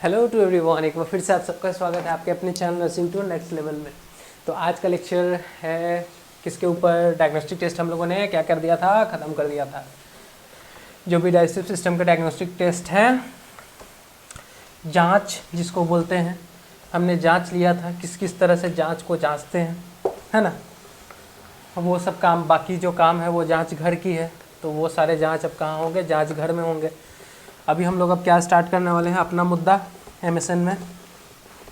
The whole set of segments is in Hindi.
हेलो टू एवरीवन, एक बार फिर से आप सबका स्वागत है आपके अपने channel nursing to next level में। तो आज का लेक्चर है किसके ऊपर, डायग्नोस्टिक टेस्ट हम लोगों ने क्या कर दिया था, ख़त्म कर दिया था। जो भी डाइजेस्टिव सिस्टम का डायग्नोस्टिक टेस्ट है, जांच जिसको बोलते हैं, हमने जांच लिया था किस किस तरह से जांच को जांचते हैं, है ना। वो सब काम, बाकी जो काम है वो जांच घर की है, तो वो सारे जांच अब कहाँ होंगे, जांच घर में होंगे। अभी हम लोग अब क्या स्टार्ट करने वाले हैं, अपना मुद्दा एमएसएन में,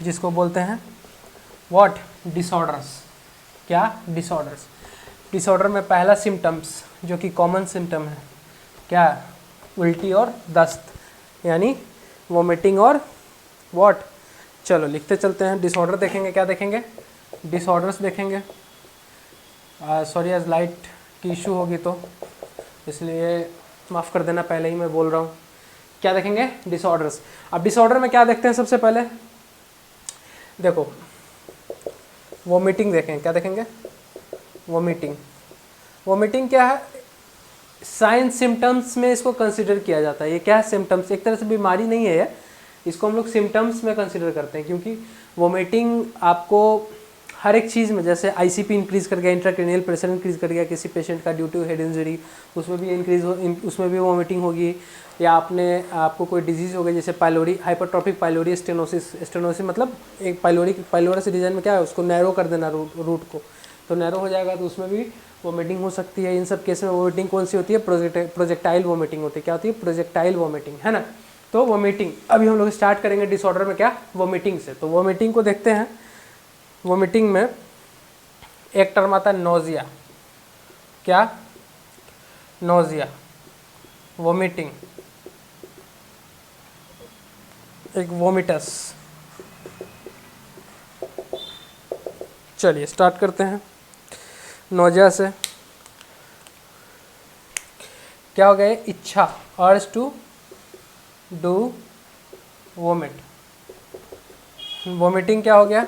जिसको बोलते हैं व्हाट, डिसऑर्डर्स। क्या, डिसऑर्डर्स। डिसऑर्डर में पहला सिम्टम्स जो कि कॉमन सिम्टम है, क्या, उल्टी और दस्त, यानी वोमिटिंग और व्हाट। चलो लिखते चलते हैं। डिसऑर्डर देखेंगे, क्या देखेंगे, डिसऑर्डर्स देखेंगे। सॉरी आज लाइट की इशू होगी तो इसलिए माफ़ कर देना, पहले ही मैं बोल रहा हूँ। क्या देखेंगे, डिसऑर्डर्स। अब डिसऑर्डर में क्या देखते हैं, सबसे पहले देखो वोमिटिंग देखें, क्या देखेंगे, वोमिटिंग। वोमिटिंग क्या है, साइन सिम्टम्स में इसको कंसिडर किया जाता है। ये क्या है, सिम्टम्स, एक तरह से बीमारी नहीं है ये, इसको हम लोग सिम्टम्स में कंसिडर करते हैं, क्योंकि वोमिटिंग आपको हर एक चीज़ में, जैसे आईसीपी इंक्रीज़ कर गया, इंट्राक्रेनियल प्रेशर इंक्रीज़ कर गया किसी पेशेंट का ड्यू टू हेड इंजरी, उसमें भी उसमें भी वोमिटिंग होगी। या आपको कोई डिजीज़ हो गई जैसे pylori, hypertrophic pylori stenosis. Stenosis मतलब एक पाइलोरस रीजन में क्या है, उसको नैरो कर देना, रूट को, तो नैरो हो जाएगा, तो उसमें भी वोमिटिंग हो सकती है। इन सब केस में वोमिटिंग कौन सी होती है, प्रोजेक्टाइल वोमिटिंग होती है। क्या होती है, प्रोजेक्टाइल वोमिटिंग, है ना। तो वोमिटिंग अभी हम लोग स्टार्ट करेंगे डिसऑर्डर में, क्या, वोमिटिंग से। तो वोमिटिंग को देखते हैं। वोमिटिंग में एक टर्म आता है नोजिया। क्या, नोजिया, वोमिटिंग, एक वोमिटस। चलिए स्टार्ट करते हैं नोजिया से। क्या हो गया, इच्छा, अर्ज टू डू वोमिट। वोमिटिंग क्या हो गया,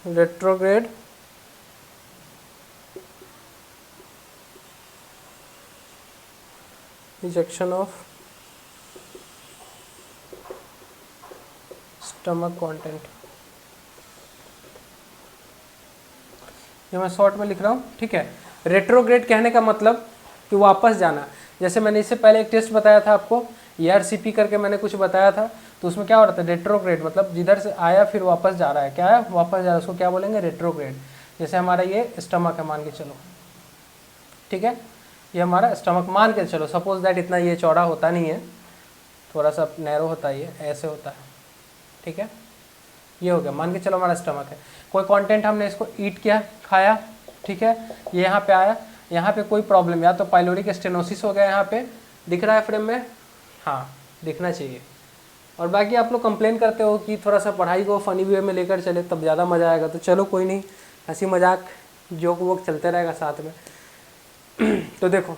retrograde ejection of stomach content. ये मैं शॉर्ट में लिख रहा हूँ, ठीक है। रेट्रोग्रेड कहने का मतलब कि वापस जाना। जैसे मैंने इससे पहले एक टेस्ट बताया था आपको, ERCP करके मैंने कुछ बताया था, तो उसमें क्या हो रहा था, रेट्रोग्रेड मतलब जिधर से आया फिर वापस जा रहा है। क्या है, वापस जा रहा है, उसको क्या बोलेंगे, रेट्रोग्रेड। जैसे हमारा ये स्टमक है, मान के चलो, ठीक है, ये हमारा स्टमक मान के चलो, सपोज दैट इतना ये चौड़ा होता नहीं है, थोड़ा सा नैरो होता है, ये ऐसे होता है, ठीक है। ये हो गया, मान के चलो हमारा स्टमक है। कोई कंटेंट हमने इसको ईट किया, खाया, ठीक है, ये यहाँ पे आया, यहाँ पे कोई प्रॉब्लम, या तो पाइलोरिक स्टेनोसिस हो गया, यहाँ पे दिख रहा है फ्रेम में, हाँ दिखना चाहिए। और बाकी आप लोग कंप्लेन करते हो कि थोड़ा सा पढ़ाई को फनी वे में लेकर चले तब ज़्यादा मज़ा आएगा, तो चलो कोई नहीं, हंसी मजाक जोक वोक चलते रहेगा साथ में। तो देखो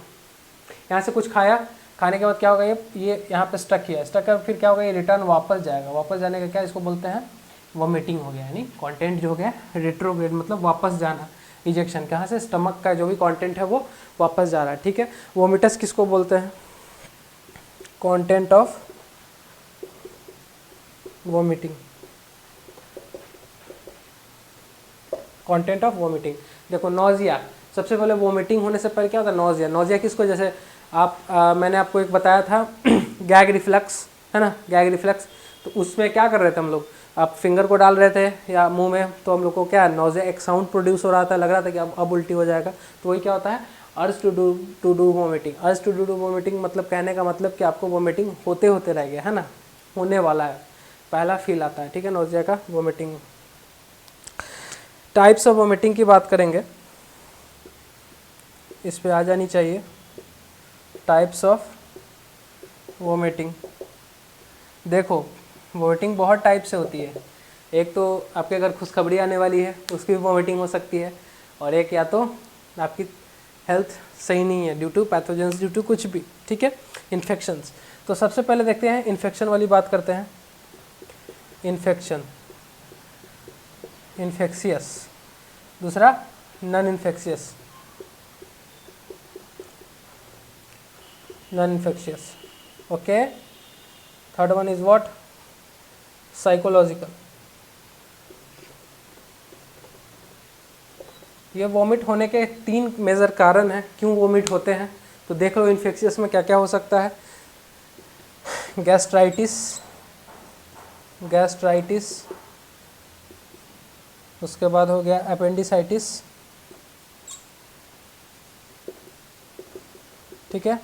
यहाँ से कुछ खाया, खाने के बाद क्या होगा, ये यहाँ पे स्टक किया, स्टक है, फिर क्या होगा, ये रिटर्न वापस जाएगा। वापस जाने का क्या, इसको बोलते हैं वोमिटिंग हो गया, यानी कंटेंट जो हो गया रेट्रोग्रेड, मतलब वापस जाना। इजेक्शन कहाँ से, स्टमक का जो भी कंटेंट है वो वापस जा रहा है, ठीक है। वोमिटस किसको बोलते हैं, content of vomiting, content of vomiting. देखो नोजिया, सबसे पहले वोमिटिंग होने से पहले क्या होता है, नोजिया। नोजिया किसको, जैसे आप मैंने आपको एक बताया था गैग रिफ्लक्स, है ना, गैग रिफ्लक्स। तो उसमें क्या कर रहे थे हम लोग, आप फिंगर को डाल रहे थे या मुंह में, तो हम लोग को क्या, नोजिया, एक साउंड प्रोड्यूस हो रहा था, लग रहा था कि अब उल्टी हो जाएगा। तो वही क्या होता है, urge to do vomiting. Urge to do vomiting मतलब कहने का मतलब कि आपको वोमिटिंग होते होते रह गया, है ना, होने वाला है, पहला फील आता है, ठीक है, नोजिया का, वोमिटिंग। टाइप्स ऑफ वोमिटिंग की बात करेंगे, इस पे आ जानी चाहिए, टाइप्स ऑफ वोमिटिंग। देखो वोमिटिंग बहुत टाइप से होती है। एक तो आपके अगर खुशखबरी आने वाली है उसकी भी वोमिटिंग हो सकती है, और एक या तो आपकी हेल्थ सही नहीं है due to pathogens, due to कुछ भी, ठीक है, इन्फेक्शंस। तो सबसे पहले देखते हैं, इन्फेक्शन वाली बात करते हैं। इन्फेक्शन, इन्फेक्शियस, दूसरा non infectious, non infectious, okay. Third one is what, psychological. ये वॉमिट होने के 3 मेजर कारण हैं क्यों वॉमिट होते हैं, तो देख लो इन्फेक्शियस में क्या क्या हो सकता है। गैस्ट्राइटिस, उसके बाद हो गया अपेंडिसाइटिस, ठीक है,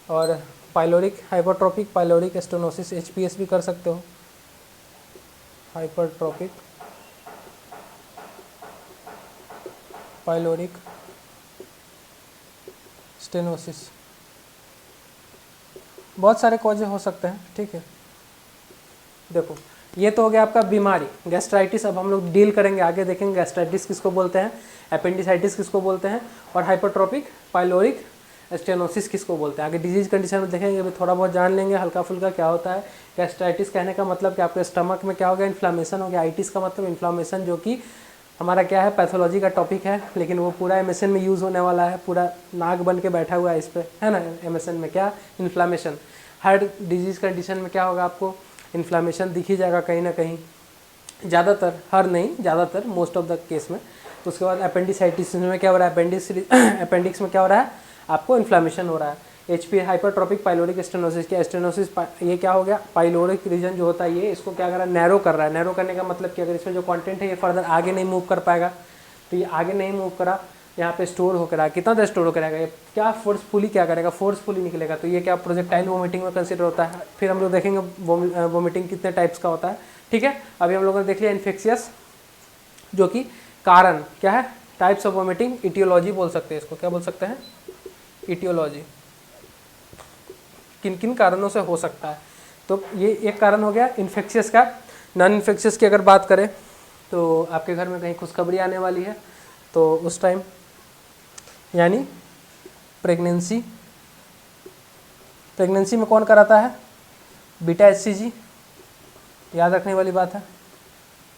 और पाइलोरिक हाइपरट्रोपिक पाइलोरिक स्टेनोसिस, एचपीएस भी कर सकते हो, हाइपरट्रोपिक पाइलोरिक स्टेनोसिस, बहुत सारे कॉजेज हो सकते हैं, ठीक है। देखो ये तो हो गया आपका बीमारी गैस्ट्राइटिस। अब हम लोग डील करेंगे, आगे देखेंगे गैस्ट्राइटिस किसको बोलते हैं, अपेंडिसाइटिस किसको बोलते हैं, और हाइपरट्रोपिक पाइलोरिक स्टेनोसिस किसको बोलते हैं। आगे डिजीज कंडीशन में देखेंगे, अभी थोड़ा बहुत जान लेंगे हल्का फुल्का क्या होता है। गैस्ट्राइटिस कहने का मतलब कि आपके स्टमक में क्या हो गया, इन्फ्लामेशन हो गया। आइटिस का मतलब इन्फ्लामेशन, जो कि हमारा क्या है, पैथोलॉजी का टॉपिक है, लेकिन वो पूरा एमएसएन में यूज़ होने वाला है, पूरा नाक बन के बैठा हुआ है इस पर, है ना। एमएसएन में क्या, इन्फ्लामेशन। हर डिजीज़ कंडीशन में क्या होगा, आपको इन्फ्लामेशन दिख ही जाएगा कहीं ना कहीं, ज़्यादातर, हर नहीं, ज़्यादातर, मोस्ट ऑफ द केस में। तो उसके बाद अपेंडिसाइटिस में क्या हो रहा है, अपेंडिक्स में क्या हो रहा है, आपको इन्फ्लामेशन हो रहा है। एचपी हाइपरट्रोपिक पाइलोरिक स्टेनोसिस, क्या स्टेनोसिस, ये क्या हो गया, पाइलोरिक रीजन जो होता है ये इसको क्या कर रहा है, नैरो कर रहा है। नैरो करने का मतलब कि अगर इसमें जो कंटेंट है ये फर्दर आगे नहीं मूव कर पाएगा, तो ये आगे नहीं मूव करा, यहाँ पे स्टोर होकर आएगा। कितना देर स्टोर होकर आएगा, ये क्या फोर्सफुली क्या करेगा, फोर्सफुली निकलेगा, तो ये क्या प्रोजेक्टाइल वोमिटिंग में कंसिडर होता है। फिर हम लोग देखेंगे वोमिटिंग कितने टाइप्स का होता है, ठीक है। अभी हम लोगों ने देख लिया इन्फेक्शियस, जो कि कारण क्या है, टाइप्स ऑफ वोमिटिंग, इटियोलॉजी बोल सकते हैं इसको, क्या बोल सकते हैं, इटियोलॉजी, किन किन कारणों से हो सकता है। तो ये एक कारण हो गया इन्फेक्शियस का। नॉन इन्फेक्शियस की अगर बात करें तो आपके घर में कहीं खुशखबरी आने वाली है, तो उस टाइम यानी प्रेगनेंसी में कौन कराता है, बीटा एचसीजी, याद रखने वाली बात है,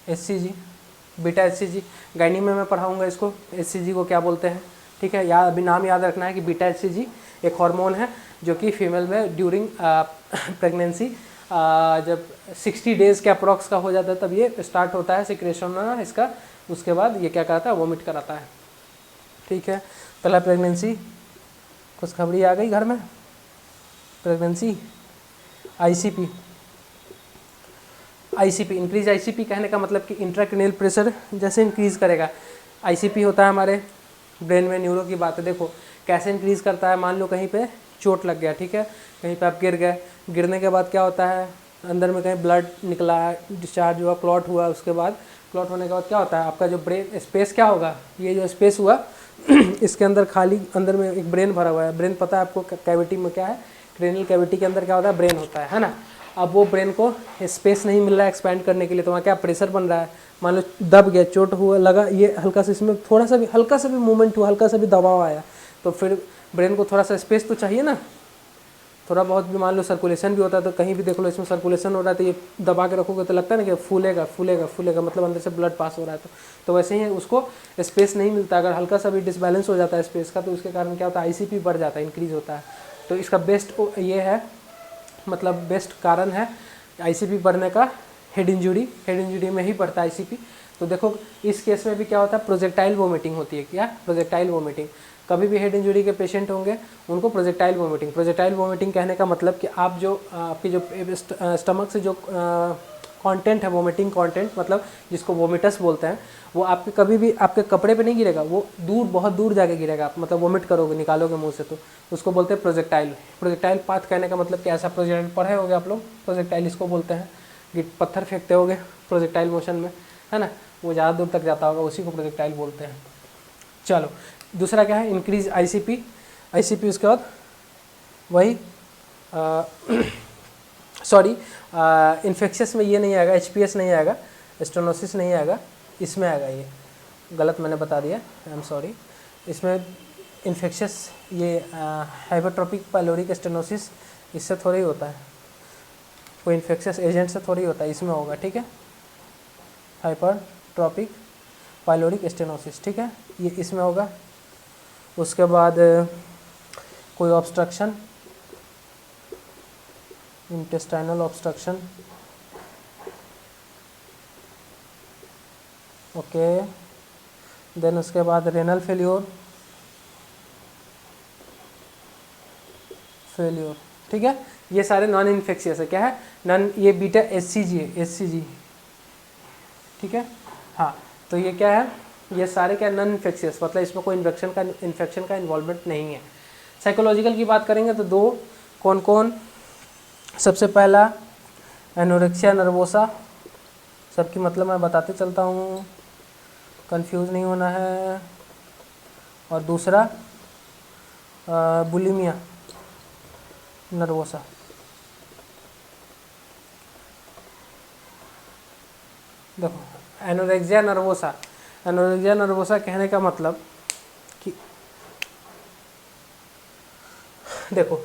एचसीजी, बीटा एचसीजी। गायनी में मैं पढ़ाऊंगा इसको, एचसीजी को क्या बोलते हैं, ठीक है। या अभी नाम याद रखना है कि बीटा एचसीजी एक हार्मोन है जो कि फीमेल में ड्यूरिंग प्रेगनेंसी जब 60 डेज़ के अप्रॉक्स का हो जाता है तब ये स्टार्ट होता है सिक्रेशन इसका। उसके बाद ये क्या कराता है, वोमिट कराता है, ठीक है। पहला प्रेगनेंसी, खुशखबरी आ गई घर में, प्रेगनेंसी। आईसीपी, इंक्रीज आईसीपी कहने का मतलब कि इंट्राक्रेनियल प्रेशर जैसे इंक्रीज़ करेगा। आईसीपी होता है हमारे ब्रेन में, न्यूरो की बात है। देखो कैसे इंक्रीज़ करता है, मान लो कहीं पे चोट लग गया, ठीक है, कहीं पे आप गिर गए, गिरने के बाद क्या होता है, अंदर में कहीं ब्लड निकला, डिस्चार्ज हुआ, क्लॉट हुआ, उसके बाद क्लॉट होने के बाद क्या होता है, आपका जो ब्रेन स्पेस क्या होगा, ये जो स्पेस हुआ इसके अंदर खाली, अंदर में एक ब्रेन भरा हुआ है। ब्रेन पता है आपको कैविटी में क्या है, क्रेनियल कैविटी के अंदर क्या होता है, ब्रेन होता है ना। अब वो ब्रेन को स्पेस नहीं मिल रहा है एक्सपैंड करने के लिए, तो वहाँ क्या प्रेशर बन रहा है, मान लो दब गया, चोट हुआ, लगा, ये हल्का सा इसमें थोड़ा सा भी, हल्का सा भी मूवमेंट हुआ, हल्का सा भी दबाव आया, तो फिर ब्रेन को थोड़ा सा स्पेस तो चाहिए ना, थोड़ा बहुत भी। मान लो सर्कुलेशन भी होता है, तो कहीं भी देख लो इसमें सर्कुलेशन हो रहा है, तो ये दबा के रखोगे तो लगता है ना कि फूलेगा फूलेगा फूलेगा, मतलब अंदर से ब्लड पास हो रहा है। तो वैसे ही उसको स्पेस नहीं मिलता, अगर हल्का सा भी डिसबैलेंस हो जाता है स्पेस का, तो उसके कारण क्या होता है, आईसीपी बढ़ जाता है, इंक्रीज होता है। तो इसका बेस्ट ये है, मतलब बेस्ट कारण है आईसीपी बढ़ने का, हेड इंजरी में ही बढ़ता है आईसीपी। तो देखो इस केस में भी क्या होता है, प्रोजेक्टाइल वोमिटिंग होती है। क्या, प्रोजेक्टाइल वोमिटिंग। कभी भी हेड इंजरी के पेशेंट होंगे उनको प्रोजेक्टाइल वोमिटिंग कहने का मतलब कि आप जो आपकी जो स्टमक से जो कंटेंट है, वोमिटिंग कंटेंट, मतलब जिसको वोमिटस बोलते हैं, वो आपके कभी भी आपके कपड़े पे नहीं गिरेगा, वो दूर, बहुत दूर जाके गिरेगा। आप मतलब वोमिट करोगे, निकालोगे मुंह से, तो उसको बोलते हैं प्रोजेक्टाइल पाथ कहने का मतलब कि ऐसा प्रोजेक्टाइल पढ़े होगे आप लोग, प्रोजेक्टाइल इसको बोलते हैं कि पत्थर फेंकते होगे प्रोजेक्टाइल मोशन में, है ना, वो ज़्यादा दूर तक जाता होगा, उसी को प्रोजेक्टाइल बोलते हैं। चलो दूसरा क्या है, इंक्रीज आईसीपी। उसके बाद वही सॉरी इन्फेक्शियस में ये नहीं आएगा, एचपीएस नहीं आएगा, स्टेनोसिस नहीं आएगा, इसमें आएगा, ये गलत मैंने बता दिया, आई एम सॉरी। इसमें इन्फेक्शियस ये हाइपरट्रोपिक पाइलोरिक स्टेनोसिस इससे थोड़ा ही होता है, कोई इन्फेक्शियस एजेंट से थोड़ी होता है, इसमें होगा, ठीक है, हाइपरट्रोपिक पाइलोरिक स्टेनोसिस, ठीक है, ये इसमें होगा। उसके बाद कोई obstruction, intestinal obstruction, okay. Then उसके बाद रेनल फेल्योर, ठीक है। ये सारे नॉन इन्फेक्शियस है, क्या है नॉन, ये बीटा एचसीजी है, एचसीजी, ठीक है। हाँ, तो ये क्या है, ये सारे क्या नॉन इन्फेक्शियस, मतलब इसमें कोई इन्फेक्शन का इन्वॉल्वमेंट नहीं है। साइकोलॉजिकल की बात करेंगे तो दो, कौन कौन, सबसे पहला एनोरेक्सिया नर्वोसा, सबकी मतलब मैं बताते चलता हूँ, कंफ्यूज नहीं होना है। और दूसरा बुलिमिया नर्वोसा। देखो एनोरेक्सिया नर्वोसा, एनोरेक्सिया नर्वोसा कहने का मतलब कि देखो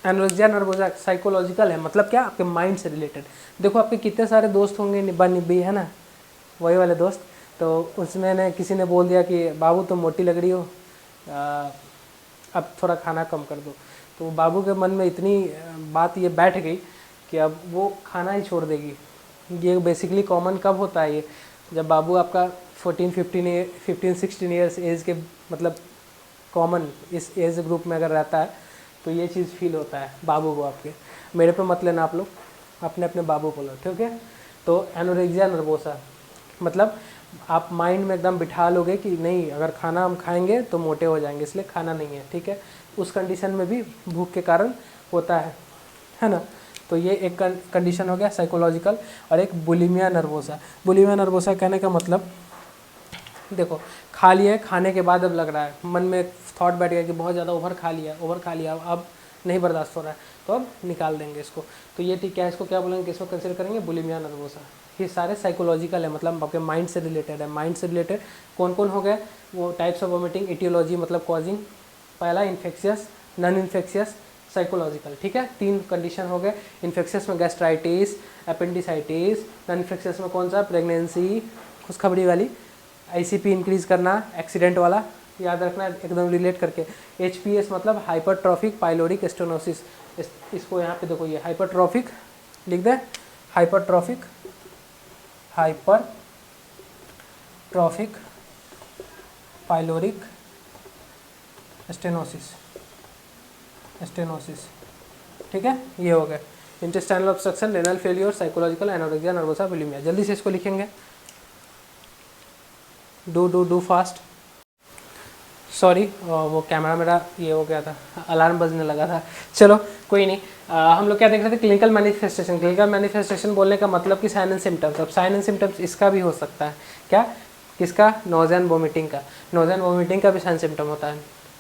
एनोरेक्सिया नर्वोसा साइकोलॉजिकल है, मतलब क्या, आपके माइंड से रिलेटेड। देखो आपके कितने सारे दोस्त होंगे, निब्बा निब्बी, है ना, वही वाले दोस्त। तो उसमें ने किसी ने बोल दिया कि बाबू तुम मोटी लग रही हो, अब थोड़ा खाना कम कर दो। तो बाबू के मन में इतनी बात ये बैठ गई कि अब वो खाना ही छोड़ देगी। ये बेसिकली कॉमन कब होता है, ये जब बाबू आपका 15-16 ईयर्स एज के, मतलब कॉमन इस एज ग्रुप में अगर रहता है तो ये चीज़ फील होता है बाबू को आपके। मेरे पे मत लेना आप लोग, अपने अपने बाबू को लो, ठीक है। तो एनोरेक्सिया नर्वोसा मतलब आप माइंड में एकदम बिठा लोगे कि नहीं, अगर खाना हम खाएंगे तो मोटे हो जाएंगे, इसलिए खाना नहीं है, ठीक है। उस कंडीशन में भी भूख के कारण होता है ना। तो ये एक कंडीशन हो गया साइकोलॉजिकल। और एक बुलिमिया नर्वोसा, बुलिमिया नर्वोसा कहने का मतलब देखो खा लिया है, खाने के बाद अब लग रहा है मन में थॉट बैठ गया कि बहुत ज़्यादा ओवर खा लिया, अब नहीं बर्दाश्त हो रहा है, तो अब निकाल देंगे इसको। तो ये ठीक है, इसको क्या बोलेंगे, किसको कंसिडर करेंगे, बुलिमिया नर्वोसा। ये सारे साइकोलॉजिकल है, मतलब आपके माइंड से रिलेटेड है। माइंड से रिलेटेड कौन कौन हो गए, वो टाइप्स ऑफ वोमिटिंग, इटियोलॉजी मतलब कॉजिंग, पहला इन्फेक्शियस, नॉन इन्फेक्शियस, साइकोलॉजिकल, ठीक है। 3 कंडीशन हो गए। इन्फेक्शियस में गैस्ट्राइटिस, अपेंडिसाइटिस, नॉन इन्फेक्शियस में कौन सा, प्रेगनेंसी, खुशखबरी वाली, आईसीपी इंक्रीज करना, एक्सीडेंट वाला, याद रखना एकदम रिलेट करके। एचपीएस मतलब हाइपरट्रॉफिक पाइलोरिक स्टेनोसिस, इसको यहाँ पे देखो, ये हाइपरट्रॉफिक लिख दें, हाइपरट्रॉफिक पाइलोरिक स्टेनोसिस, ठीक है। ये हो गए intestinal obstruction, renal failure, psychological, anorexia nervosa, bulimia. जल्दी से इसको लिखेंगे, डू फास्ट। सॉरी वो कैमरा मेरा ये हो गया था, अलार्म बजने लगा था। चलो कोई नहीं। हम लोग क्या देख रहे थे, क्लिनिकल मैनिफेस्टेशन। क्लिनिकल मैनिफेस्टेशन बोलने का मतलब कि साइन एंड सिम्टम्स। अब साइन एंड सिम्टम्स इसका भी हो सकता है, क्या, किसका, नोज़ एंड वोमिटिंग का। नोज़ एंड वोमिटिंग का भी साइन सिम्टम होता है,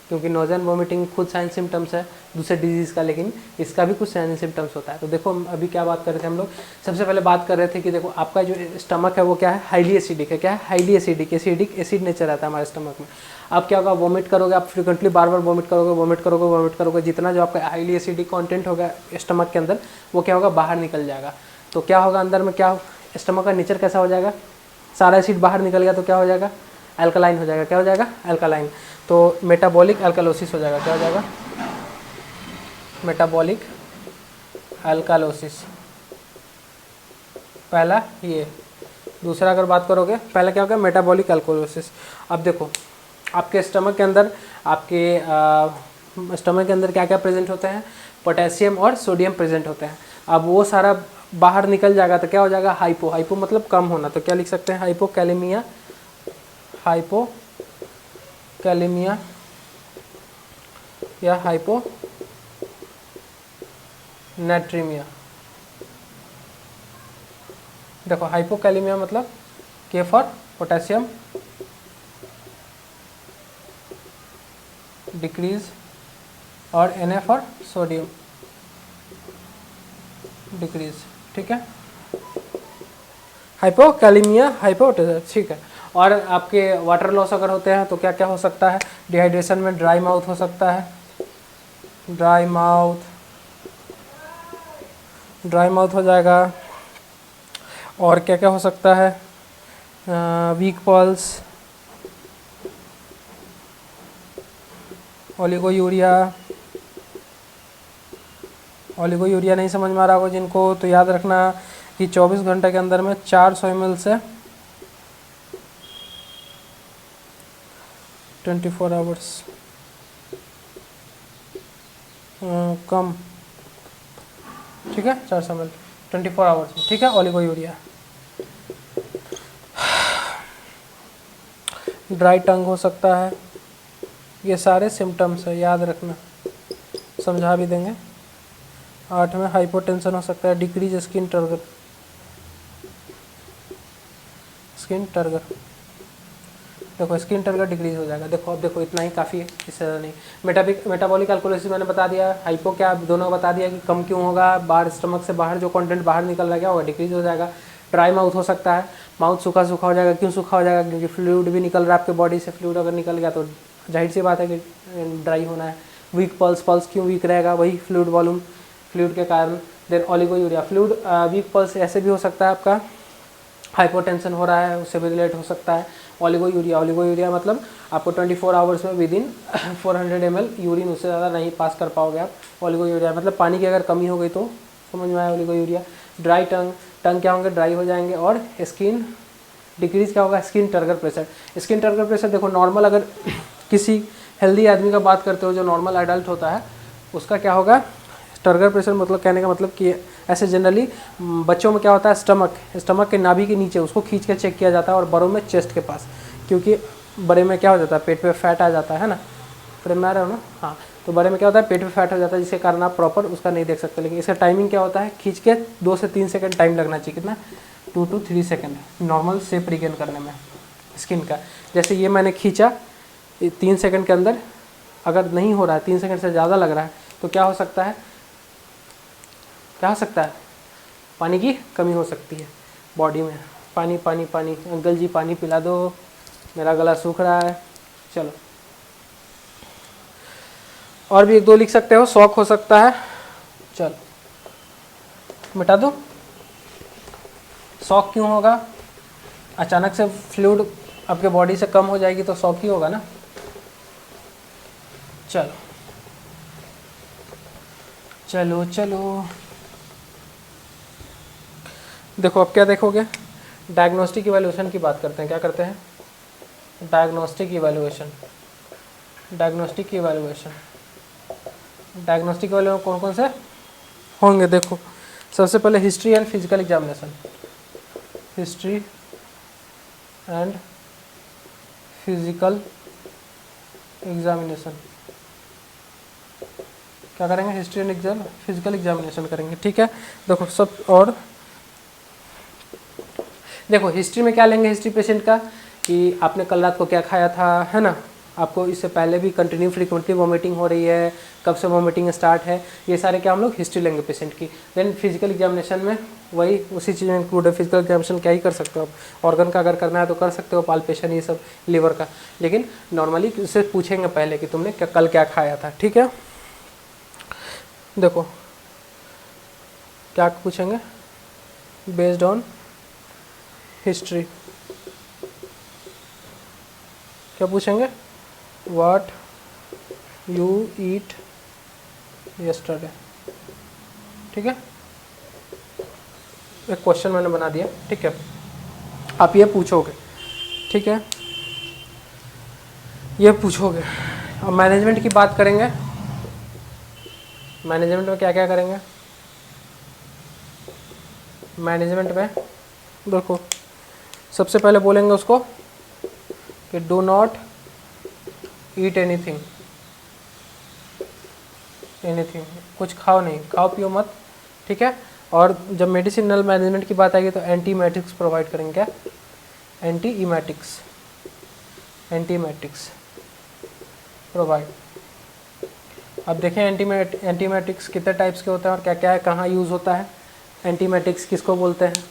क्योंकि नोज़ एंड वोमिटिंग खुद साइन सिम्टम्स है दूसरे डिजीज़ का, लेकिन इसका भी कुछ साइन सिम्टम्स होता है। तो देखो अभी क्या बात कर रहे थे हम लोग, सबसे पहले बात कर रहे थे कि देखो आपका जो स्टमक है वो क्या है, हाईली एसिडिक है। क्या है, हाईली एसिडिक, एसिड नेचर रहता है हमारे स्टमक में। आप क्या होगा, वोमिट करोगे, आप फ्रिक्वेंटली बार बार वोमिट करोगे, जितना जो आपका हाईली एसिडिक कंटेंट होगा स्टमक के अंदर, वो क्या होगा, बाहर निकल जाएगा। तो क्या होगा अंदर में, क्या स्टमक का नेचर कैसा हो जाएगा, सारा एसिड बाहर निकल गया तो क्या हो जाएगा, अल्कलाइन हो जाएगा। क्या हो जाएगा, अल्कलाइन। तो मेटाबॉलिक अल्कालोसिस हो जाएगा। क्या हो जाएगा, मेटाबॉलिक अल्कालोसिस, पहला ये। दूसरा अगर बात करोगे, पहला क्या होगा, मेटाबॉलिक अल्कालोसिस। अब देखो आपके स्टमक के अंदर, आपके स्टमक के अंदर क्या क्या प्रेजेंट होते हैं, पोटेशियम और सोडियम प्रेजेंट होते हैं। अब वो सारा बाहर निकल जाएगा तो क्या हो जाएगा, हाइपो मतलब कम होना। तो क्या लिख सकते हैं, हाइपोकैलेमिया या हाइपोनैट्रीमिया। देखो हाइपोकैलेमिया मतलब के फॉर पोटेशियम डिक्रीज और Na फॉर सोडियम डिक्रीज, ठीक है। हाइपोकैलेमिया, हाइपोटेशियम, ठीक है। और आपके वाटर लॉस अगर होते हैं तो क्या क्या हो सकता है, डिहाइड्रेशन में ड्राई माउथ हो सकता है, ड्राई माउथ हो जाएगा। और क्या क्या हो सकता है, weak pulse, oliguria oligo urea नहीं समझ में आ रहा होगा जिनको, तो याद रखना कि 24 घंटे के अंदर में 400 ml से 24 आवर्स कम, ठीक है, 400 ml 24 आवर्स में, ठीक है, ओलिगो यूरिया। ड्राई टंग हो सकता है, ये सारे सिम्टम्स है, याद रखना, समझा भी देंगे। 8 में हाइपोटेंशन हो सकता है, decrease skin turgor, skin turgor, देखो स्किन टर्गर डिक्रीज हो जाएगा। देखो अब देखो इतना ही काफ़ी है, इससे ज़्यादा नहीं। मेटाबॉलिक अल्कोलिसिस मैंने बता दिया, हाइपो क्या दोनों बता दिया कि कम क्यों होगा, बाहर स्टमक से बाहर जो कंटेंट बाहर निकल रहा है क्या होगा, डिक्रीज हो जाएगा। ड्राई माउथ हो सकता है, माउथ सूखा सूखा हो जाएगा। क्यों सूखा हो जाएगा, क्योंकि फ्लूइड भी निकल रहा है आपके बॉडी से, फ्लूइड अगर निकल गया तो जाहिर सी बात है कि ड्राई होना है। वीक पल्स, पल्स क्यों वीक रहेगा, वही फ्लूइड वॉल्यूम, फ्लूइड के कारण। Then oliguria, fluid weak pulse ऐसे भी हो सकता है आपका हाइपोटेंशन हो रहा है, उससे भी रिलेट हो सकता है। ओलिगोयूरिया मतलब आपको 24 आवर्स में विद इन 400 ml यूरिन, उससे ज़्यादा नहीं पास कर पाओगे आप। ओलिगोयूरिया मतलब पानी की अगर कमी हो गई तो समझ में आया ओलिगोयूरिया। ड्राई टंग क्या होंगे, ड्राई हो जाएंगे। और स्किन डिक्रीज क्या होगा, skin turgor pressure. Skin turgor pressure देखो नॉर्मल, अगर किसी हेल्दी आदमी का बात करते हो जो नॉर्मल एडल्ट होता है, उसका क्या होगा, टर्गर प्रेशर मतलब कहने का मतलब कि ऐसे जनरली बच्चों में क्या होता है, स्टमक के नाभि के नीचे उसको खींच के चेक किया जाता है, और बड़ों में चेस्ट के पास, क्योंकि बड़े में क्या हो जाता है, पेट पे फैट आ जाता है ना, फ्रेम में आ रहे हो ना, हाँ। तो बड़े में क्या होता है, पेट पे फैट हो जाता है, जिसके कारण आप प्रॉपर उसका नहीं देख सकते। लेकिन इसका टाइमिंग क्या होता है, खींच के 2 से 3 सेकंड टाइम लगना चाहिए, कितना, 2 to 3 second normal shape regain करने में स्किन का। जैसे ये मैंने खींचा 3 सेकंड के अंदर, अगर नहीं हो रहा है, 3 सेकंड से ज़्यादा लग रहा है, तो क्या हो सकता है, क्या हो सकता है, पानी की कमी हो सकती है बॉडी में। पानी पानी पानी, अंकल जी पानी पिला दो, मेरा गला सूख रहा है। चलो और भी 1-2 लिख सकते हो। शॉक हो सकता है, चलो मिटा दो। शॉक क्यों होगा, अचानक से फ्लूइड आपके बॉडी से कम हो जाएगी तो शॉक ही होगा ना। चलो चलो चलो देखो अब क्या देखोगे, डायग्नोस्टिक इवैल्यूएशन की बात करते हैं। क्या करते हैं, डायग्नोस्टिक इवैल्यूएशन। डायग्नोस्टिक इवैल्यूएशन कौन कौन से होंगे, देखो सबसे पहले history and physical examination. History and physical examination, क्या करेंगे, हिस्ट्री एंड फिजिकल एग्जामिनेशन करेंगे, ठीक है। देखो सब, और देखो हिस्ट्री में क्या लेंगे, हिस्ट्री पेशेंट का, कि आपने कल रात को क्या खाया था, है ना, आपको इससे पहले भी कंटिन्यू फ्रीक्वेंटली वॉमिटिंग हो रही है, कब से वॉमिटिंग स्टार्ट है, ये सारे क्या हम लोग हिस्ट्री लेंगे पेशेंट की। देन फिजिकल एग्जामिनेशन में वही उसी चीज़ में इंक्लूड है। फिजिकल एग्जामिनेशन क्या ही कर सकते हो आप, ऑर्गन का अगर करना है तो कर सकते हो, पाल्पेशन ये सब, लीवर का, लेकिन नॉर्मली उससे पूछेंगे पहले कि तुमने कल क्या खाया था, ठीक है। देखो क्या पूछेंगे, बेस्ड ऑन हिस्ट्री क्या पूछेंगे, व्हाट यू ईट यस्टरडे, ठीक है। एक क्वेश्चन मैंने बना दिया, ठीक है, आप ये पूछोगे, ठीक है, ये पूछोगे। अब मैनेजमेंट की बात करेंगे, मैनेजमेंट में क्या क्या करेंगे, मैनेजमेंट में देखो सबसे पहले बोलेंगे उसको कि डू नॉट ईट एनीथिंग, कुछ खाओ नहीं, खाओ पियो मत, ठीक है। और जब मेडिसिनल मैनेजमेंट की बात आएगी तो एंटीमेटिक्स प्रोवाइड करेंगे, क्या, एंटीमेटिक्स प्रोवाइड। अब देखें एंटीमेटिक्स कितने टाइप्स के होते हैं और क्या क्या है, कहाँ यूज़ होता है, एंटीमेटिक्स किसको बोलते हैं।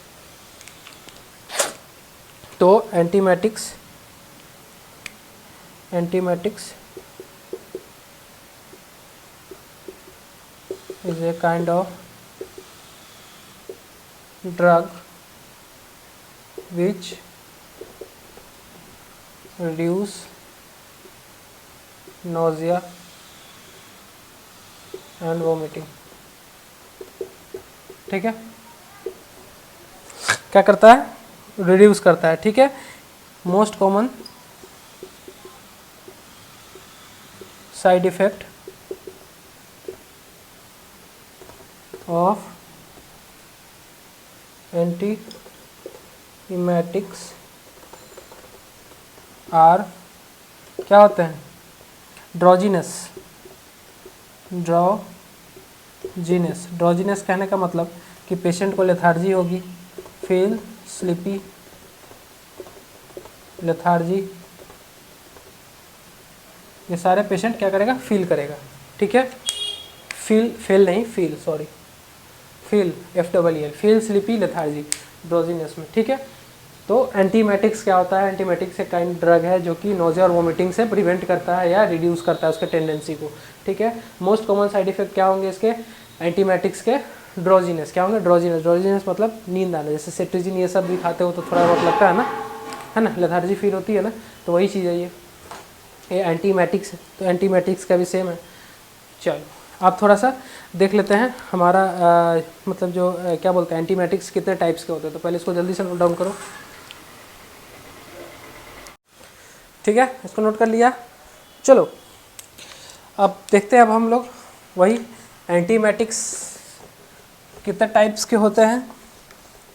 तो antiemetics is a kind of drug which reduce nausea and vomiting, ठीक है, क्या करता है, रिड्यूस करता है। ठीक है, most common side effect of antiemetics are क्या होते हैं, ड्रोजीनस। ड्रोजीनस कहने का मतलब कि पेशेंट को लेथार्जी होगी, फील स्लीपी, लेथार्जी, ये सारे पेशेंट क्या करेगा, फील करेगा। ठीक है, feel FEEL, feel sleepy lethargy drowsiness में। ठीक है, तो एंटीमेटिक्स क्या होता है, एंटीमेटिक्स एक काइंड ड्रग है जो कि नोज़िया और वोमिटिंग से प्रिवेंट करता है या रिड्यूस करता है उसके टेंडेंसी को। ठीक है, मोस्ट कॉमन साइड इफेक्ट क्या होंगे इसके, एंटीमेटिक्स के, ड्रोजीनस। क्या होंगे, ड्रोजीनस मतलब नींद आना, जैसे सेट्रिजिन ये सब भी खाते हो तो थोड़ा बहुत लगता है ना, लेथार्जी फील होती है ना, तो वही चीज़ है ये एंटीमेटिक्स। तो एंटीमेटिक्स का भी सेम है। चलो आप थोड़ा सा देख लेते हैं हमारा मतलब जो क्या बोलते हैं एंटीमेटिक्स कितने टाइप्स के होते हैं, तो पहले इसको जल्दी से नोट डाउन करो। ठीक है, इसको नोट कर लिया। चलो अब देखते हैं, अब हम लोग वही एंटीमेटिक्स कितने टाइप्स के होते हैं,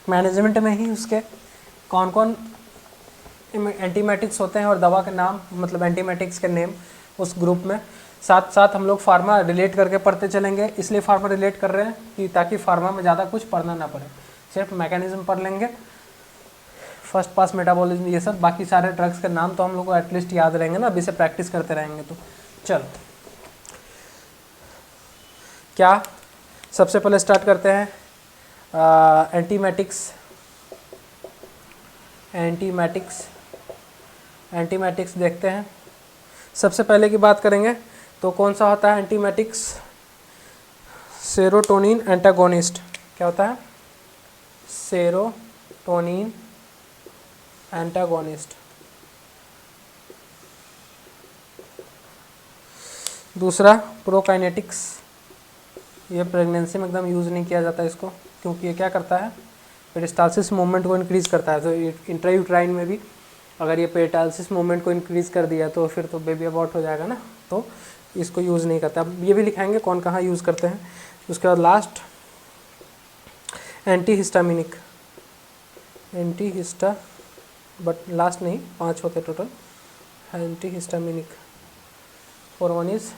मैनेजमेंट में ही उसके कौन कौन एंटीमेटिक्स होते हैं और दवा के नाम, मतलब एंटीमेटिक्स के नेम उस ग्रुप में। साथ साथ हम लोग फार्मा रिलेट करके पढ़ते चलेंगे, इसलिए फार्मा रिलेट कर रहे हैं कि ताकि फार्मा में ज़्यादा कुछ पढ़ना ना पड़े, सिर्फ मैकेनिज्म पढ़ लेंगे, फर्स्ट पास मेटाबॉलिज्म ये सब, बाकी सारे ड्रग्स के नाम तो हम लोग को एटलीस्ट याद रहेंगे ना, अभी से प्रैक्टिस करते रहेंगे। तो चलो क्या सबसे पहले स्टार्ट करते हैं एंटीमेटिक्स देखते हैं। सबसे पहले की बात करेंगे तो कौन सा होता है एंटीमेटिक्स, सेरोटोनिन एंटागोनिस्ट। क्या होता है, सेरोटोनिन एंटागोनिस्ट। दूसरा प्रोकाइनेटिक्स, ये प्रेगनेंसी में एकदम यूज़ नहीं किया जाता इसको, क्योंकि ये क्या करता है, पेरिस्टालसिस मूवमेंट को इंक्रीज़ करता है। तो इंट्रायूट्राइन में भी अगर ये पेरिस्टालसिस मूवमेंट को इंक्रीज़ कर दिया तो फिर तो बेबी अबॉर्ट हो जाएगा ना, तो इसको यूज़ नहीं करता। अब ये भी लिखाएंगे कौन कहाँ यूज़ करते हैं। उसके बाद लास्ट एंटीहिस्टामिनिक, बट लास्ट नहीं, 5 होते total antihistaminic. For one is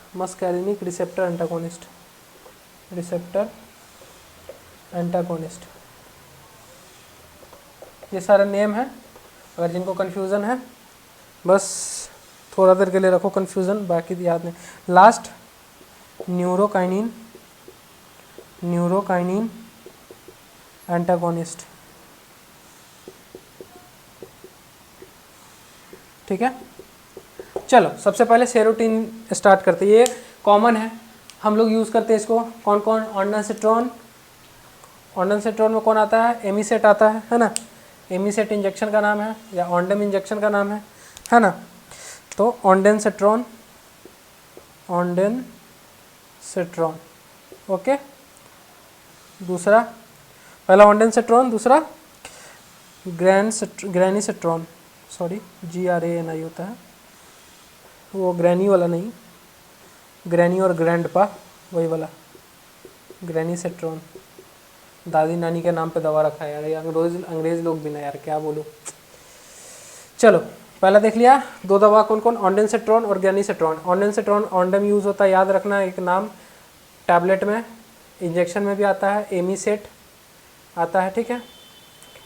muscarinic receptor antagonist. ये सारे नेम हैं, अगर जिनको कन्फ्यूज़न है बस थोड़ा देर के लिए रखो कन्फ्यूज़न, बाकी याद नहीं। Last neurokinin antagonist. ठीक है, चलो सबसे पहले सेरोटिन स्टार्ट करते हैं। ये कॉमन है, हम लोग यूज़ करते हैं इसको। कौन कौन, ऑन्डानसेट्रॉन में कौन आता है, एमीसेट आता है ना, एमीसेट इंजेक्शन का नाम है या ऑन्डम इंजेक्शन का नाम है ना। तो ऑन्डेनसेट्रॉन, ओके। दूसरा, पहला ऑन्डेनसेट्रॉन, दूसरा ग्रैनीसेट्रॉन, सॉरी GRANI होता है, वो ग्रैनी वाला नहीं, ग्रैनी और ग्रैंडपा वही वाला ग्रैनीसेट्रॉन। दादी नानी के नाम पे दवा रखा है यार, ये अंग्रेज लोग भी ना यार, क्या बोलूँ। चलो पहला देख लिया, दो दवा कौन कौन, ऑन्डेनसेट्रॉन और ग्रैनीसेट्रॉन। ऑन्डेनसेट्रॉन ऑन्डम यूज़ होता है, याद रखना एक नाम, टैबलेट में, इंजेक्शन में भी आता है, एमीसेट आता है। ठीक है,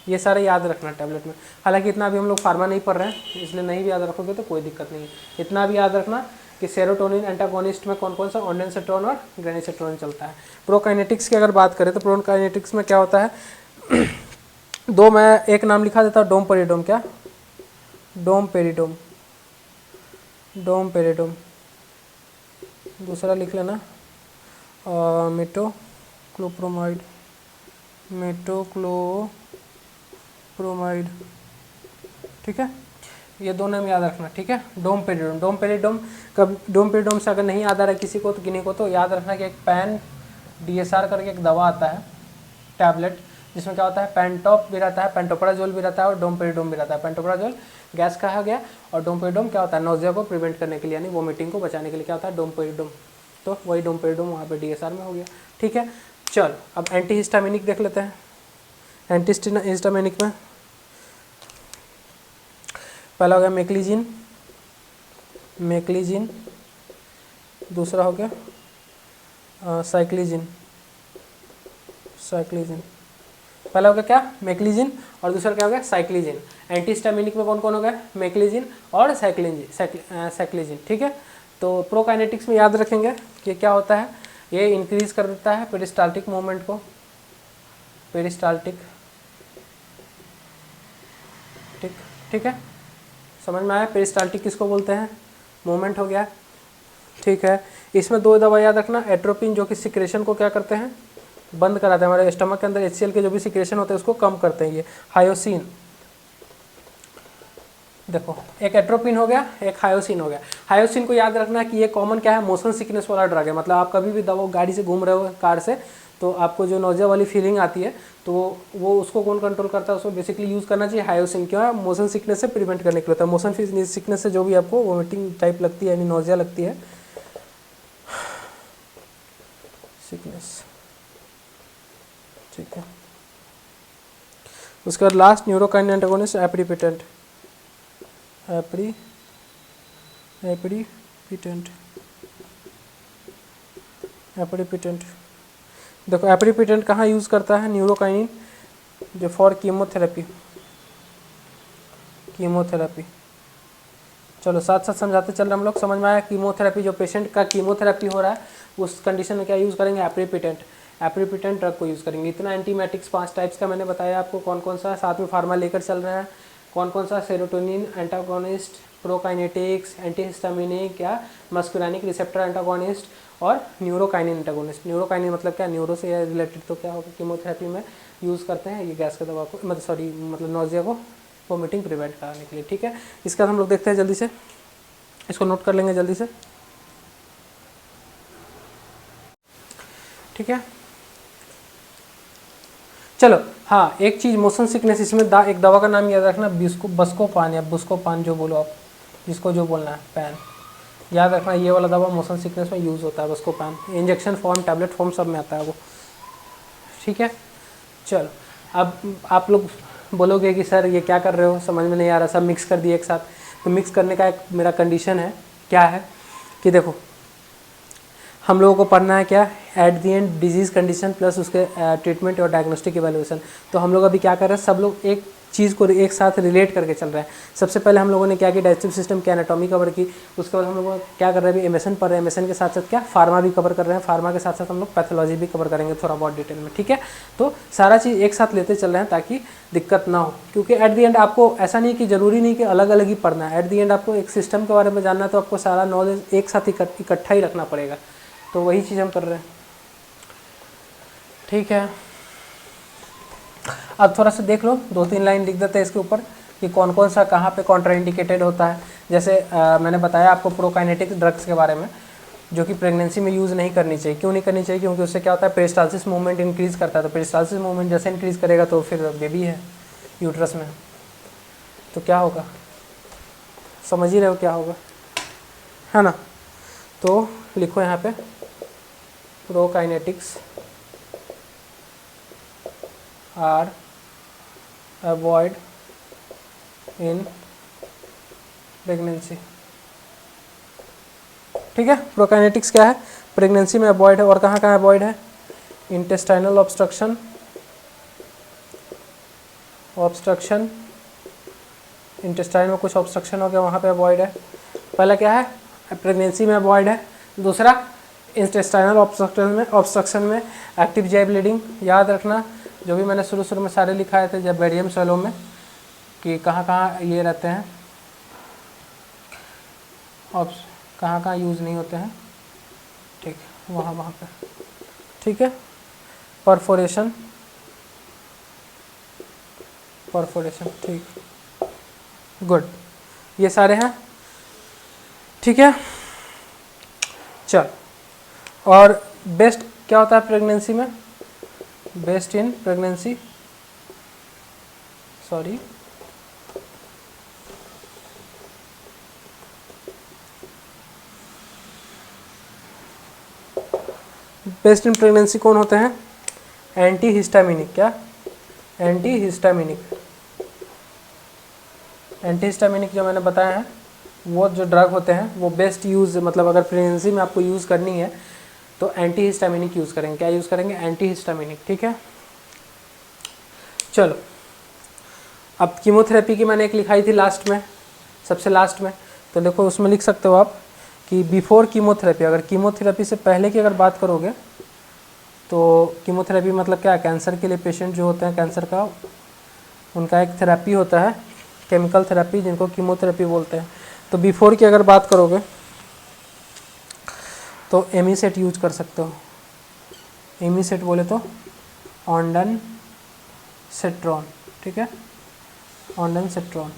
ये सारे याद रखना टैबलेट में। हालांकि इतना भी हम लोग फार्मा नहीं पढ़ रहे हैं, इसलिए नहीं भी याद रखोगे तो कोई दिक्कत नहीं है। इतना भी याद रखना कि सेरोटोनिन एंटागोनिस्ट में कौन कौन सा ऑन्डेनसेट्रॉन और ग्रैनीसेट्रॉन चलता है। प्रोकाइनेटिक्स की अगर बात करें तो प्रोकाइनेटिक्स में क्या होता है, दो मैं एक नाम लिखा देता हूँ, डोमपेरिडोम। क्या, डोमपेरिडोम। दूसरा लिख लेना मेटोक्लोप्रोमाइड। ठीक है, ये दो नाम याद रखना, ठीक है। डोमपेरिडोम, डोमपेरिडोम कब, डोमपेरिडोम से अगर नहीं याद आ रहा है किसी को तो किन्हीं को, तो याद रखना कि एक पैन DSR करके एक दवा आता है टैबलेट, जिसमें क्या होता है पेंटॉप भी रहता है, पेंटोप्राजोल भी रहता है और डोमपेरिडोम भी रहता है। पेंटोप्राजोल गैस का हो गया और डोमपेरिडोम क्या होता है नोजिया को प्रिवेंट करने के लिए, यानी वोमिटिंग को बचाने के लिए क्या होता है डोमपेरिडोम। तो वही डोमपेरिडोम वहाँ पे DSR में हो गया, ठीक है। चल अब एंटीहिस्टामिनिक देख लेते हैं। एंटीहिस्टामिनिक में पहला हो गया मेक्लीजिन, मेक्लीजिन, दूसरा हो गया साइक्लीजिन, साइक्लीजिन। पहला हो गया क्या मेक्लीजिन और दूसरा क्या हो गया साइक्लीजिन। एंटीहिस्टामिनिक में कौन कौन हो गया मेक्लीजिन और साइक्लीजिन, ठीक है। तो प्रोकाइनेटिक्स में याद रखेंगे कि क्या होता है, ये इंक्रीज कर देता है पेरिस्टाल्टिक मूवमेंट को, पेरिस्टाल्टिक, ठीक है, समझ में आया। पेरिस्टाल्टिक किसको बोलते हैं, मूवमेंट हो गया, ठीक है। इसमें दो दवा याद रखना, एट्रोपिन जो कि सिक्रेशन को क्या करते हैं बंद कराते हैं, हमारे स्टमक के अंदर HCl के जो भी सिक्रेशन होते हैं उसको कम करते हैं। ये हायोसिन, देखो एक एट्रोपिन हो गया, एक हायोसिन हो गया। हायोसिन को याद रखना कि ये कॉमन क्या है मोशन सिकनेस वाला ड्रग है, मतलब आप कभी भी दवा गाड़ी से घूम रहे हो कार से तो आपको जो नोजिया वाली फीलिंग आती है तो वो उसको कौन कंट्रोल करता है, उसको बेसिकली यूज़ करना चाहिए हायोसिन। क्यों है, मोशन सिकनेस से प्रिवेंट करने के लिए होता है। मोशन सिकनेस से जो भी आपको वोमिटिंग टाइप लगती है यानी नोजिया लगती है, सिकनेस, ठीक है। उसके बाद लास्ट न्यूरोकाइनिन एंटागोनिस्ट एप्रीपिटेंट, एप्रीपिटेंट। देखो एप्रीपिटेंट कहाँ यूज़ करता है न्यूरोकाइनिन, जो फॉर कीमोथेरेपी, कीमोथेरेपी। चलो साथ साथ समझाते चल रहे हम लोग, समझ में आया। कीमोथेरेपी, जो पेशेंट का कीमोथेरेपी हो रहा है उस कंडीशन में क्या यूज़ करेंगे एप्रीपिटेंट, एप्रीपिटेंट ड्रग को यूज़ करेंगे। इतना एंटीमेटिक्स 5 टाइप्स का मैंने बताया आपको कौन कौन सा, साथ में फार्मा लेकर चल रहे हैं कौन कौन सा, सेरोटोनिन एंटागोनिस्ट, प्रोकाइनेटिक्स, एंटीहिस्टामिनिक या मस्कुरानिक रिसेप्टर एंटागोनिस्ट और न्यूरोकाइनिन एंटागोनिस्ट। न्यूरोकाइनिन मतलब क्या, न्यूरो से रिलेटेड, तो क्या होगा कीमोथेरेपी में यूज़ करते हैं ये गैस का दवा को, मतलब नोजिया को वोमिटिंग प्रिवेंट कराने के लिए, ठीक है। इसका हम लोग देखते हैं जल्दी से, इसको नोट कर लेंगे जल्दी से, ठीक है। चलो हाँ एक चीज़, मोशन सिकनेस, इसमें एक दवा का नाम याद रखना, बस्कोपान या बुस्कोपान जो बोलो आप, जिसको जो बोलना है, पैन याद रखना। ये वाला दवा मोशन सिकनेस में यूज़ होता है बस्कोपान, इंजेक्शन फॉर्म टैबलेट फॉर्म सब में आता है वो, ठीक है। चलो अब आप लोग बोलोगे कि सर ये क्या कर रहे हो, समझ में नहीं आ रहा, सब मिक्स कर दिए एक साथ। तो मिक्स करने का एक मेरा कंडीशन है, क्या है कि देखो हम लोगों को पढ़ना है क्या, at the and disease condition plus उसके ट्रीटमेंट और डायग्नोस्टिक एवेल्यूएशन। तो हम लोग अभी क्या कर रहे हैं, सब लोग एक चीज़ को एक साथ रिलेट करके चल रहे हैं। सबसे पहले हम लोगों ने क्या किया, डाइजेस्टिव सिस्टम की एनाटॉमी कवर की। उसके बाद हम लोग क्या कर रहे हैं, अभी MSN पढ़ रहे हैं, MSN के साथ साथ क्या फार्मा भी कवर कर रहे हैं, फार्मा के साथ साथ हम लोग पैथोलॉजी भी कवर करेंगे थोड़ा बहुत डिटेल में, ठीक है। तो सारा चीज़ एक साथ लेते चल रहे हैं ताकि दिक्कत ना हो, क्योंकि एट दी एंड आपको ऐसा नहीं कि ज़रूरी नहीं कि अलग अलग ही पढ़ना है। एट दी एंड आपको एक सिस्टम के बारे में जानना है तो आपको सारा नॉलेज एक साथ इकट्ठा ही रखना पड़ेगा। तो वही चीज़ हम कर रहे हैं, ठीक है। अब थोड़ा सा देख लो, 2-3 लाइन लिख देते हैं इसके ऊपर कि कौन कौन सा कहाँ पे कॉन्ट्राइंडिकेटेड होता है। जैसे मैंने बताया आपको प्रोकाइनेटिक ड्रग्स के बारे में, जो कि प्रेगनेंसी में यूज़ नहीं करनी चाहिए। क्यों नहीं करनी चाहिए, क्योंकि उससे क्या होता है पेरिस्टाल्सिस मूवमेंट इंक्रीज़ करता है। तो पेरिस्टाल्सिस मूवमेंट जैसे इंक्रीज़ करेगा तो फिर बेबी है यूट्रस में, तो क्या होगा, समझ ही रहे हो क्या होगा, है ना। तो लिखो यहाँ पे prokinetics are avoid in pregnancy, ठीक है। प्रोकाइनेटिक्स क्या है, प्रेगनेंसी में अवॉइड है, और कहाँ कहाँ अवॉइड है, इंटेस्टाइनल ऑब्स्ट्रक्शन, इंटेस्टाइन में कुछ ऑब्स्ट्रक्शन हो गया वहाँ पे अवॉइड है। पहला क्या है, प्रेगनेंसी में अवॉइड है। दूसरा इंटेस्टाइनल ऑब्स्ट्रक्शन में एक्टिव GI ब्लीडिंग, याद रखना जो भी मैंने शुरू में सारे लिखाए थे जब बेरियम सेलों में कि कहाँ कहाँ ये रहते हैं, कहाँ कहाँ यूज़ नहीं होते हैं, ठीक है, वहाँ पे, ठीक है। परफोरेशन, ठीक, गुड। ये सारे हैं, ठीक है। चल, और बेस्ट क्या होता है प्रेगनेंसी में, best in pregnancy, sorry best in pregnancy कौन होते हैं, एंटी हिस्टामिनिक, क्या एंटी हिस्टामिनिक, एंटी हिस्टामिनिक जो मैंने बताया है वो जो ड्रग होते हैं वो बेस्ट यूज़, मतलब अगर प्रेगनेंसी में आपको यूज़ करनी है तो एंटी हिस्टामिनिक यूज़ करेंगे, क्या यूज़ करेंगे, एंटी हिस्टामिनिक, ठीक है। चलो, अब कीमोथेरेपी की मैंने एक लिखाई थी लास्ट में, सबसे लास्ट में, तो देखो उसमें लिख सकते हो आप कि बिफोर कीमोथेरेपी, अगर कीमोथेरेपी से पहले की अगर बात करोगे तो कीमोथेरेपी मतलब क्या है, कैंसर के लिए पेशेंट जो होते हैं कैंसर का, उनका एक थेरेपी होता है केमिकल थेरेपी, जिनको कीमोथेरेपी बोलते हैं। तो बिफोर की अगर बात करोगे तो एमीसेट यूज कर सकते हो, एमीसेट बोले तो ऑन्डन सेट्रॉन, ठीक है, ऑन्डन सेट्रॉन,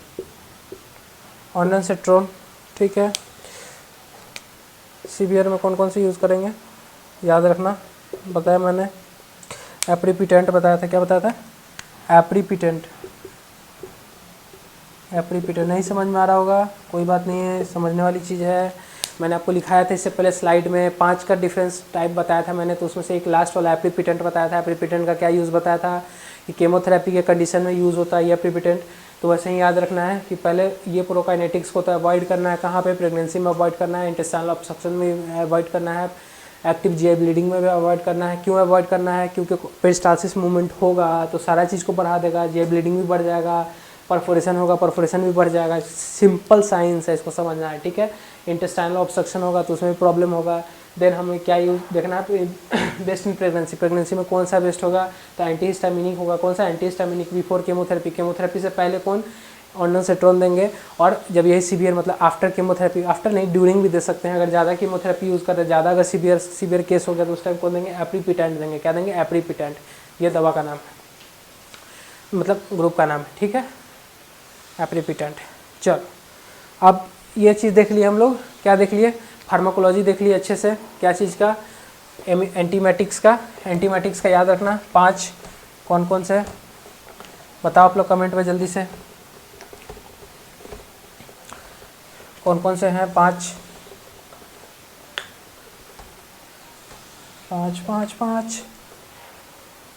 ऑन्डन सेट्रॉन, ठीक है। सीवियर में कौन कौन से यूज़ करेंगे, याद रखना, बताया मैंने, एप्रीपिटेंट बताया था, क्या बताया था, एप्रीपिटेंट, एप्रीपिटेंट। नहीं समझ में आ रहा होगा, कोई बात नहीं है, समझने वाली चीज़ है। मैंने आपको लिखाया था इससे पहले स्लाइड में 5 का डिफरेंस टाइप बताया था मैंने, तो उसमें से एक लास्ट वाला एप्रीपिटेंट बताया था। एप्रीपिटेंट का क्या यूज़ बताया था कि केमोथेरेपी के कंडीशन में यूज़ होता है ये एप्रीपिटेंट। तो वैसे ही याद रखना है कि पहले ये प्रोकाइनेटिक्स को तो अवॉइड करना है, कहाँ पे, प्रेगनेंसी में अवॉइड करना है, इंटेस्टाइनल ऑब्स्ट्रक्शन में अवॉइड करना है, एक्टिव जीआई ब्लीडिंग में भी अवॉइड करना है। क्यों अवॉइड करना है, क्योंकि पेरिस्टाल्सिस मूवमेंट होगा तो सारा चीज़ को बढ़ा देगा, जीआई ब्लीडिंग भी बढ़ जाएगा, परफोरेशन होगा, परफोरेशन भी बढ़ जाएगा, सिंपल साइंस है, इसको समझना है, ठीक है। इंटेस्टाइनल ऑब्स्ट्रक्शन होगा तो उसमें भी प्रॉब्लम होगा। देन हमें क्या यूज देखना है, बेस्ट इन प्रेगनेंसी, प्रेगनेंसी में कौन सा बेस्ट होगा, तो एंटी हिस्टामिनिक होगा। कौन सा anti histaminic, before chemotherapy, chemotherapy से पहले कौन, ऑन्डन सेट्रॉन देंगे। और जब यही सीवियर मतलब आफ्टर केमोथेरेपी, आफ्टर नहीं ड्यूरिंग भी दे सकते हैं, अगर ज़्यादा केमोथेरेपी यूज़ कर रहे हैं, ज़्यादा अगर सीवियर केस हो गया तो उस टाइम कौन देंगे, एप्रीपिटेंट देंगे, क्या देंगे, एप्रीपिटेंट, ये दवा का नाम है, मतलब ग्रुप का नाम है, ठीक है, एप्रीपिटेंट। चलो, अब ये चीज़ देख लिए हम लोग, क्या देख लिए, फार्माकोलॉजी देख लिए अच्छे से, क्या चीज़ का, एंटीमेटिक्स का, एंटीमेटिक्स का याद रखना 5 कौन कौन से, बताओ आप लोग कमेंट में जल्दी से, कौन कौन से हैं 5, 5 5 5,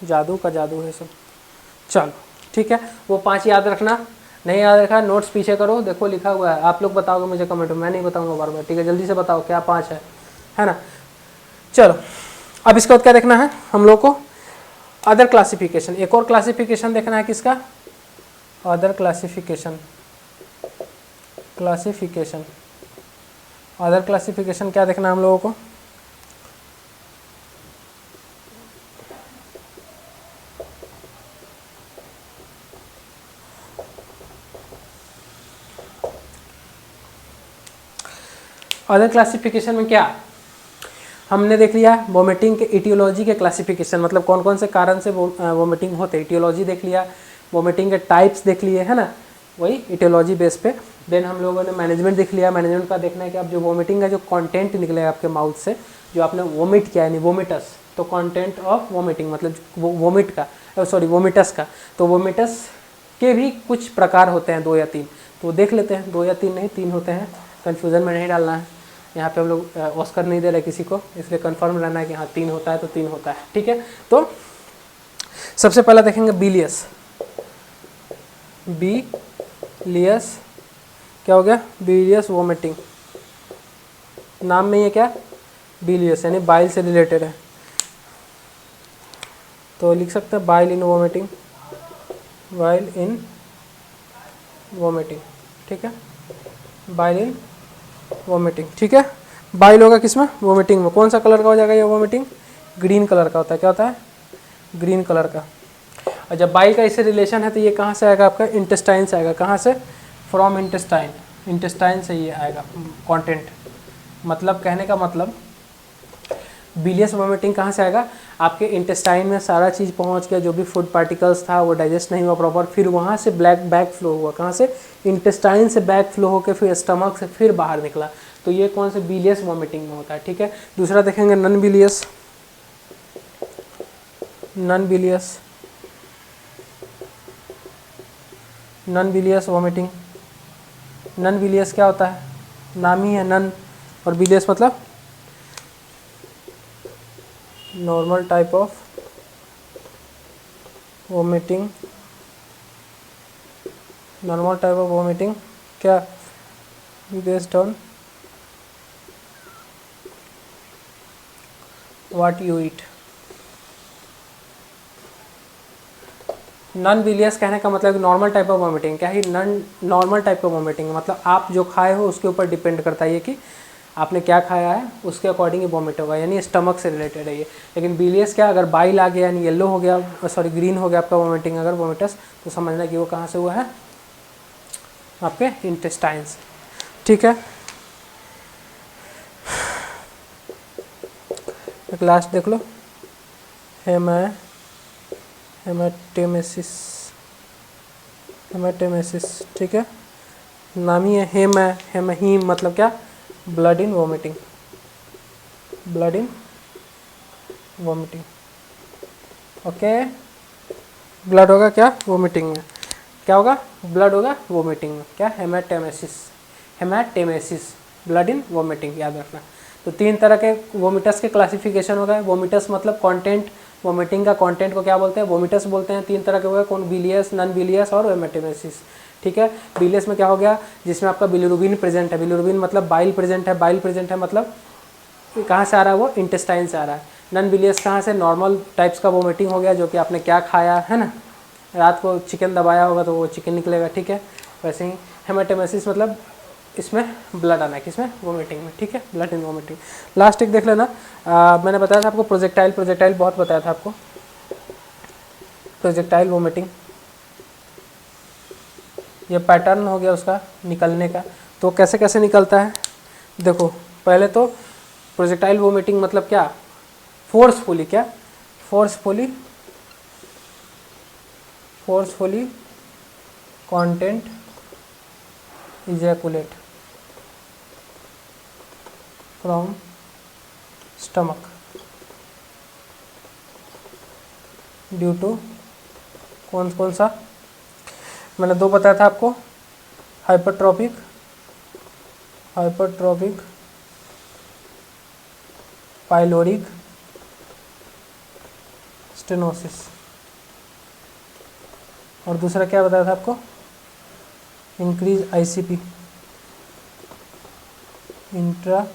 जादू का जादू है सब। चलो ठीक है, वो 5 याद रखना, नहीं याद रखा नोट्स पीछे करो, देखो लिखा हुआ है, आप लोग बताओगे मुझे कमेंट में, मैं नहीं बताऊंगा बार बार, ठीक है, जल्दी से बताओ क्या 5 है ना। चलो, अब इसके बाद क्या देखना है हम लोग को, अदर क्लासिफिकेशन, एक और क्लासिफिकेशन देखना है किसका, other classification, classification, other classification क्या देखना है हम लोगों को, अदर क्लासिफिकेशन में क्या हमने देख लिया, वोमिटिंग के इटियोलॉजी के क्लासिफिकेशन, मतलब कौन कौन से कारण से वोमिटिंग होते, इटियोलॉजी देख लिया, वोमिटिंग के टाइप्स देख लिए, है ना, वही इटियोलॉजी बेस पे। देन हम लोगों ने मैनेजमेंट देख लिया, मैनेजमेंट का देखना है कि आप जो वोमिटिंग का जो कंटेंट निकलेगा आपके माउथ से, जो आपने वोमिट किया यानी वोमिटस, तो कंटेंट ऑफ वोमिटिंग मतलब वोमिट का, सॉरी वोमिटस का, तो वोमिटस के भी कुछ प्रकार होते हैं 2 या 3, तो देख लेते हैं, 2 या 3 नहीं 3 होते हैं, कन्फ्यूज़न में नहीं डालना है, यहाँ पे हम लोग ऑस्कर नहीं दे रहे किसी को, इसलिए कंफर्म रहना है कि हाँ 3 होता है तो 3 होता है, ठीक है। तो सबसे पहला देखेंगे बिलियस, बिलियस क्या हो गया, बिलियस वोमिटिंग, नाम में ये क्या, बिलियस यानी बाइल से रिलेटेड है, तो लिख सकते हैं बाइल इन वोमिटिंग, बाइल इन वोमिटिंग, ठीक है, बाइल इन वोमिटिंग, ठीक है। बाइल होगा किसमें, वोमिटिंग में, कौन सा कलर का हो जाएगा ये वोमिटिंग, ग्रीन कलर का होता है, क्या होता है, ग्रीन कलर का। और जब बाइल का इससे रिलेशन है तो ये कहाँ से आएगा आपका, इंटेस्टाइन से आएगा, कहाँ से, फ्रॉम इंटेस्टाइन, इंटेस्टाइन से ये आएगा कंटेंट, मतलब कहने का मतलब बिलियस वोमिटिंग कहाँ से आएगा, आपके इंटेस्टाइन में सारा चीज़ पहुँच गया, जो भी फूड पार्टिकल्स था वो डाइजेस्ट नहीं हुआ प्रॉपर, फिर वहाँ से बैक फ्लो हुआ, कहाँ से, इंटेस्टाइन से बैक फ्लो होकर फिर स्टमक से फिर बाहर निकला, तो ये कौन से बिलियस वोमिटिंग में होता है। ठीक है, दूसरा देखेंगे non bilious. Non bilious vomiting. Non bilious क्या होता है, नाम ही है नॉन, और बिलियस मतलब normal type of vomiting. Normal type of vomiting क्या, based on what you eat. Non bilious कहने का मतलब नॉर्मल टाइप ऑफ वोमिटिंग, क्या है नॉर्मल टाइप ऑफ वोमिटिंग, मतलब आप जो खाए हो उसके ऊपर डिपेंड करता है ये कि आपने क्या खाया है, उसके अकॉर्डिंग ही वोमिट होगा, यानी स्टमक से रिलेटेड है ये। लेकिन बिलियस क्या, अगर बाइल आ गया यानी येलो हो गया, सॉरी ग्रीन हो गया आपका वोमिटिंग अगर वोमिटस, तो समझना कि वो कहाँ से हुआ है, आपके इंटेस्टाइन से। ठीक है, एक लास्ट देख लो, हेमाटेमेसिस। ठीक है, नाम ही है हेमहीम, मतलब क्या, blood in vomiting. Okay, blood होगा क्या, वोमिटिंग में, क्या होगा, ब्लड होगा वोमिटिंग में, क्या, हेमाटेमेसिस, ब्लड इन वोमिटिंग, याद रखना। तो 3 तरह के वोमिटस के क्लासिफिकेशन हो गए। वोमिटस मतलब कंटेंट, वोमिटिंग का कंटेंट को क्या बोलते हैं, वोमिटस बोलते हैं। 3 तरह के हो गए, कौन, बिलियस, नॉन बिलियस और हेमाटेमेसिस। ठीक है, बिलियस में क्या हो गया, जिसमें आपका बिलिरुबिन प्रेजेंट है, बिलिरुबिन मतलब बाइल प्रेजेंट है, बाइल प्रेजेंट है मतलब कहाँ से आ रहा है, वो इंटेस्टाइन से आ रहा है। नॉन बिलियस कहाँ से, नॉर्मल टाइप्स का वोमिटिंग हो गया, जो कि आपने क्या खाया है ना, रात को चिकन दबाया होगा तो वो चिकन निकलेगा। ठीक है, वैसे ही हेमाटेमेसिस मतलब इसमें ब्लड आना है, किसमें, वोमिटिंग में। ठीक है, ब्लड इन वोमिटिंग। लास्ट एक देख लेना, मैंने बताया था आपको प्रोजेक्टाइल बहुत बताया था आपको, प्रोजेक्टाइल वोमिटिंग, ये पैटर्न हो गया उसका निकलने का। तो कैसे कैसे निकलता है, देखो पहले तो प्रोजेक्टाइल वोमिटिंग मतलब क्या, फोर्सफुली, क्या, forcefully content ejaculate from stomach due to, कौन सा, मैंने 2 बताया था आपको, हाइपरट्रॉपिक पाइलोरिक स्टेनोसिस, और दूसरा क्या बताया था आपको, increase ICP, intra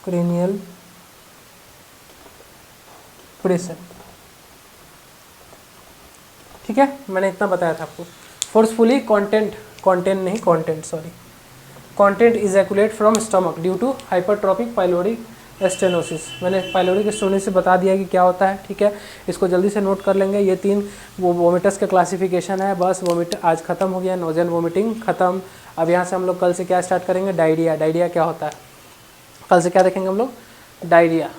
cranial pressure. ठीक है, मैंने इतना बताया था आपको। Forcefully content ejaculate from stomach due to hypertrophic pyloric stenosis. मैंने पाइलोरिक स्टेनोसिस बता दिया कि क्या होता है। ठीक है, इसको जल्दी से नोट कर लेंगे। ये 3 वो वोमिटस के क्लासिफिकेशन है। बस वोमिट आज खत्म हो गया, नोजन वोमिटिंग खत्म। अब यहाँ से हम लोग कल से क्या स्टार्ट करेंगे, डायरिया। डायरिया क्या होता है, कल से क्या देखेंगे हम लोग, डायरिया।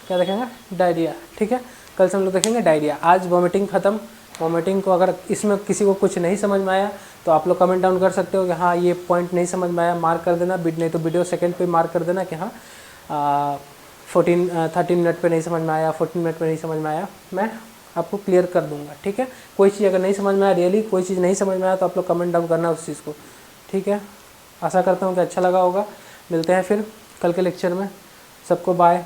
क्या देखेंगे, डायरिया। ठीक है, कल से हम लोग देखेंगे डायरिया। आज वोमिटिंग खत्म। वोमिटिंग को अगर इसमें किसी को कुछ नहीं समझ में आया तो आप लोग कमेंट डाउन कर सकते हो कि हाँ ये पॉइंट नहीं समझ में आया, मार्क कर देना। नहीं तो वीडियो सेकंड पे मार्क कर देना कि हाँ 13 मिनट पे नहीं समझ में आया, 14 मिनट पे नहीं समझ में आया, मैं आपको क्लियर कर दूंगा। ठीक है, कोई चीज़ अगर नहीं समझ में आया, रियली कोई चीज़ नहीं समझ में आया तो आप लोग कमेंट डाउन करना उस चीज़ को। ठीक है, आशा करता हूँ कि अच्छा लगा होगा। मिलते हैं फिर कल के लेक्चर में। सबको बाय।